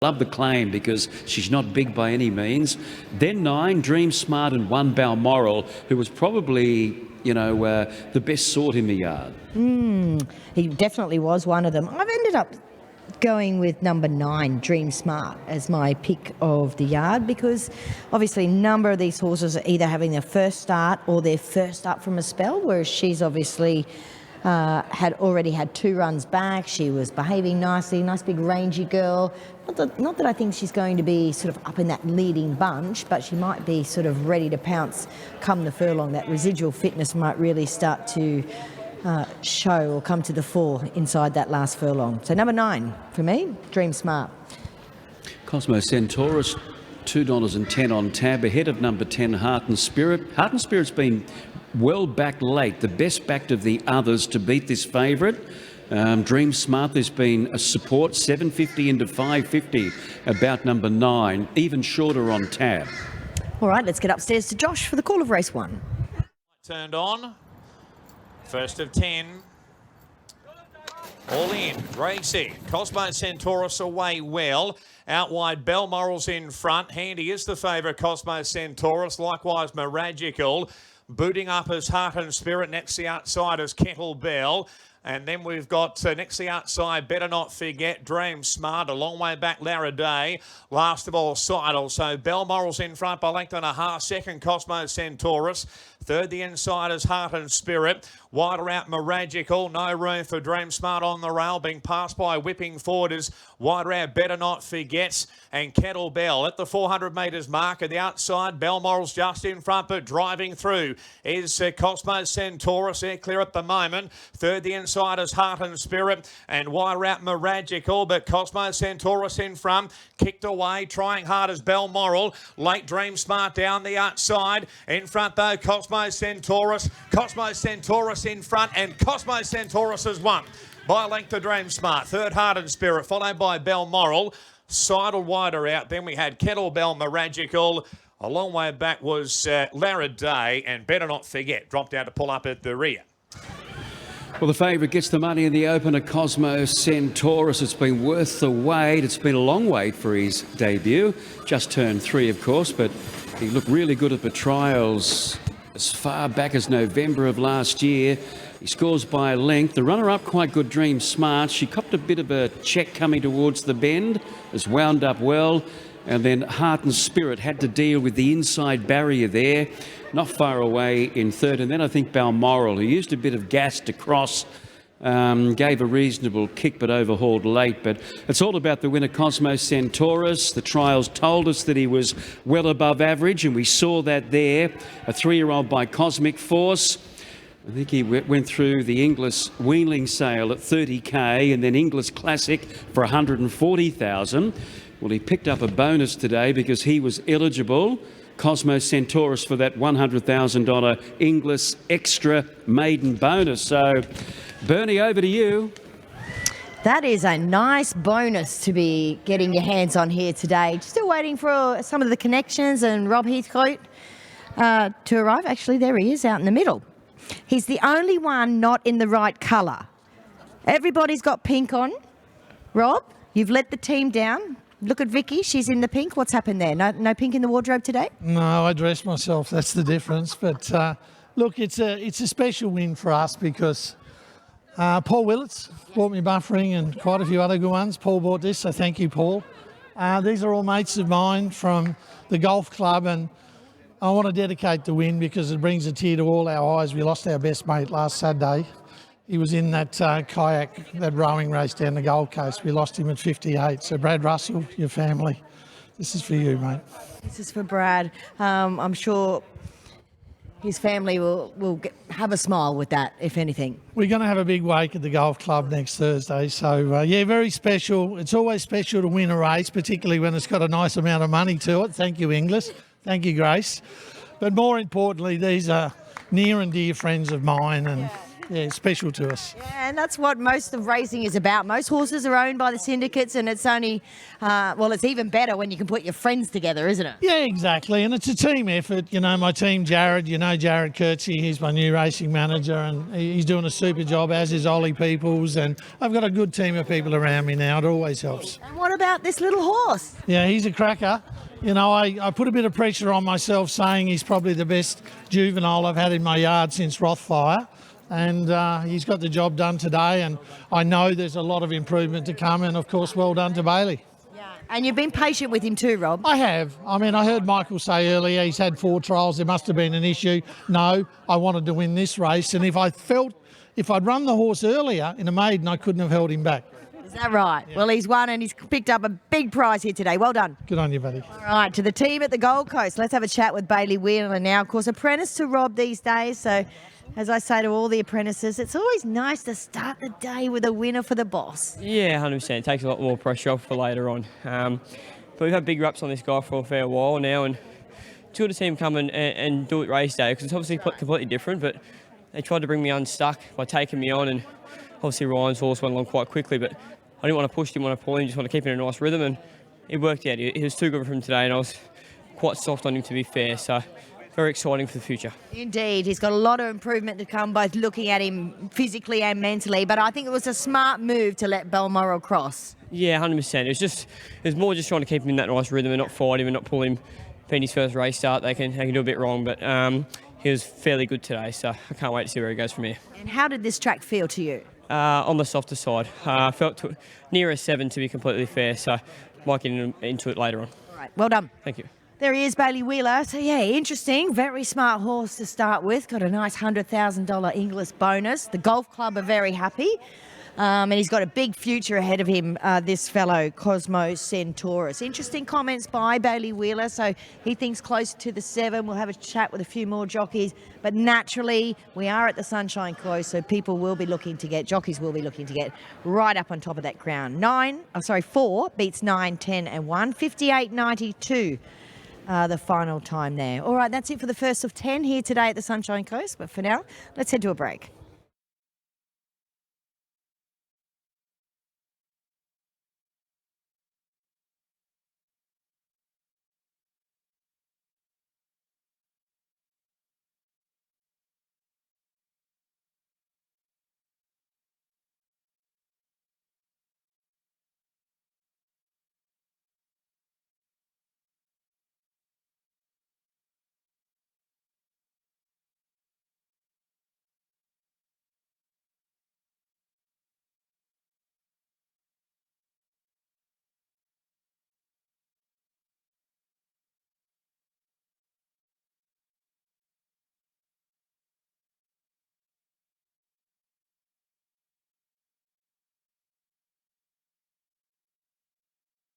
Love the claim because she's not big by any means. Then 9, Dream Smart, and 1, Balmoral, who was probably, the best sort in the yard. He definitely was one of them. I've ended up going with number 9, Dream Smart, as my pick of the yard because obviously a number of these horses are either having their first start or their first up from a spell, whereas she's obviously had already had 2 runs back. She was behaving nicely, nice big rangy girl. Not that I think she's going to be sort of up in that leading bunch, but she might be sort of ready to pounce come the furlong. That residual fitness might really start to show or come to the fore inside that last furlong. So number 9 for me, Dream Smart. Cosmo Centaurus, $2.10 on tab, ahead of number 10, Heart and Spirit. Heart and Spirit's been well back late, the best backed of the others to beat this favourite. Dream Smart, there's been a support, 750 into 550, about number 9, even shorter on tab. All right, let's get upstairs to Josh for the call of race 1. Turned on. First of 10. All in, racing. Cosmo Centaurus away well. Out wide, Balmoral's in front. Handy is the favourite, Cosmo Centaurus. Likewise, Miragical. Booting up as Heart and Spirit. Next the outside is Kettle Bell. And then we've got next to the outside, Better Not Forget, Dream Smart, a long way back, Lara Day. Last of all, Seidel. So Balmoral's in front by length and a half. Second, Cosmo Centaurus. Third, the inside is Heart and Spirit. Wider out, Miragical. No room for Dream Smart on the rail. Being passed by Whipping Forward is wider out, Better Not Forget. And Kettle Bell at the 400 metres mark. At the outside, Balmoral's just in front, but driving through is Cosmo Centaurus. They're clear at the moment. Third, the inside is Heart and Spirit. And wider out, Miragical. But Cosmo Centaurus in front. Kicked away, trying hard as Balmoral. Late Dream Smart down the outside. In front though, Cosmo Centaurus. Cosmo Centaurus in front, and Cosmo Centaurus has won by a length to Dream Smart. Third, Heart and Spirit, followed by Balmoral. Sidled wider out. Then we had Kettlebell, Miragical. A long way back was Lara Day, and Better Not Forget dropped out to pull up at the rear. Well, the favourite gets the money in the opener, Cosmo Centaurus. It's been worth the wait. It's been a long wait for his debut. Just turned 3, of course, but he looked really good at the trials as far back as November of last year. He scores by a length. The runner-up, quite good, Dream Smart. She copped a bit of a check coming towards the bend. Has wound up well. And then Heart and Spirit had to deal with the inside barrier there. Not far away in third. And then I think Balmoral, who used a bit of gas to cross, gave a reasonable kick but overhauled late. But it's all about the winner, Cosmo Centaurus. The trials told us that he was well above average, and we saw that there. A 3-year-old by Cosmic Force. I think he went through the Inglis Weanling sale at 30k and then Inglis Classic for 140,000. Well, he picked up a bonus today because he was eligible, Cosmo Centaurus, for that $100,000 Inglis Extra maiden bonus. So, Bernie, over to you. That is a nice bonus to be getting your hands on here today. Still waiting for some of the connections and Rob Heathcote to arrive. Actually, there he is out in the middle. He's the only one not in the right colour. Everybody's got pink on. Rob, you've let the team down. Look at Vicky, she's in the pink. What's happened there? No pink in the wardrobe today? No, I dressed myself. That's the difference. But look, it's a special win for us because Paul Willits bought me buffering and quite a few other good ones. Paul bought this, so thank you, Paul. These are all mates of mine from the golf club, and I want to dedicate the win because it brings a tear to all our eyes. We lost our best mate last Saturday. He was in that kayak, that rowing race down the Gold Coast. We lost him at 58. So Brad Russell, your family, this is for you, mate. This is for Brad. I'm sure his family will have a smile with that, if anything. We're going to have a big wake at the golf club next Thursday. So, yeah, very special. It's always special to win a race, particularly when it's got a nice amount of money to it. Thank you, Inglis. Thank you, Grace. But more importantly, these are near and dear friends of mine, and yeah, special to us. Yeah, and that's what most of racing is about. Most horses are owned by the syndicates, and it's only, well, it's even better when you can put your friends together, isn't it? Yeah, exactly. And it's a team effort. You know, my team, Jared, you know Jared Kurtzy, he's my new racing manager, and he's doing a super job, as is Ollie Peoples. And I've got a good team of people around me now. It always helps. And what about this little horse? Yeah, he's a cracker. You know, I put a bit of pressure on myself saying he's probably the best juvenile I've had in my yard since Rothfire. And he's got the job done today, and I know there's a lot of improvement to come, and of course well done to Bailey. Yeah. And you've been patient with him too, Rob. I have. I mean, I heard Michael say earlier he's had 4 trials, there must have been an issue. No, I wanted to win this race, and if I'd run the horse earlier in a maiden, I couldn't have held him back. Is that right? Yeah. Well, he's won and he's picked up a big prize here today. Well done. Good on you, buddy. All right, to the team at the Gold Coast. Let's have a chat with Bailey Wheeler now. Of course, apprentice to Rob these days. So, as I say to all the apprentices, it's always nice to start the day with a winner for the boss. Yeah, 100%. It takes a lot more pressure off for later on. But we've had big reps on this guy for a fair while now, and two of the team come and do it race day, because it's obviously completely different, but they tried to bring me unstuck by taking me on, and obviously Ryan's horse went along quite quickly, but I didn't want to push, didn't want to pull him, just want to keep him in a nice rhythm, and it worked out. He was too good for him today, and I was quite soft on him, to be fair, so very exciting for the future. Indeed, he's got a lot of improvement to come, both looking at him physically and mentally, but I think it was a smart move to let Balmoral cross. Yeah, 100%. It was more just trying to keep him in that nice rhythm and not fight him and not pull him. Being his first race start, they can do a bit wrong, but he was fairly good today, so I can't wait to see where he goes from here. And how did this track feel to you? On the softer side. I felt near a 7, to be completely fair, so might get into it later on. All right, well done. Thank you. There he is, Bailey Wheeler. So, yeah, interesting. Very smart horse to start with. Got a nice $100,000 Inglis bonus. The golf club are very happy. And he's got a big future ahead of him, this fellow, Cosmo Centaurus. Interesting comments by Bailey Wheeler. So he thinks closer to the 7. We'll have a chat with a few more jockeys. But naturally, we are at the Sunshine Coast, so jockeys will be looking to get right up on top of that crown. 4 beats 9, 10 and 1. 58.92. The final time there. All right, that's it for the first of 10 here today at the Sunshine Coast. But for now, let's head to a break.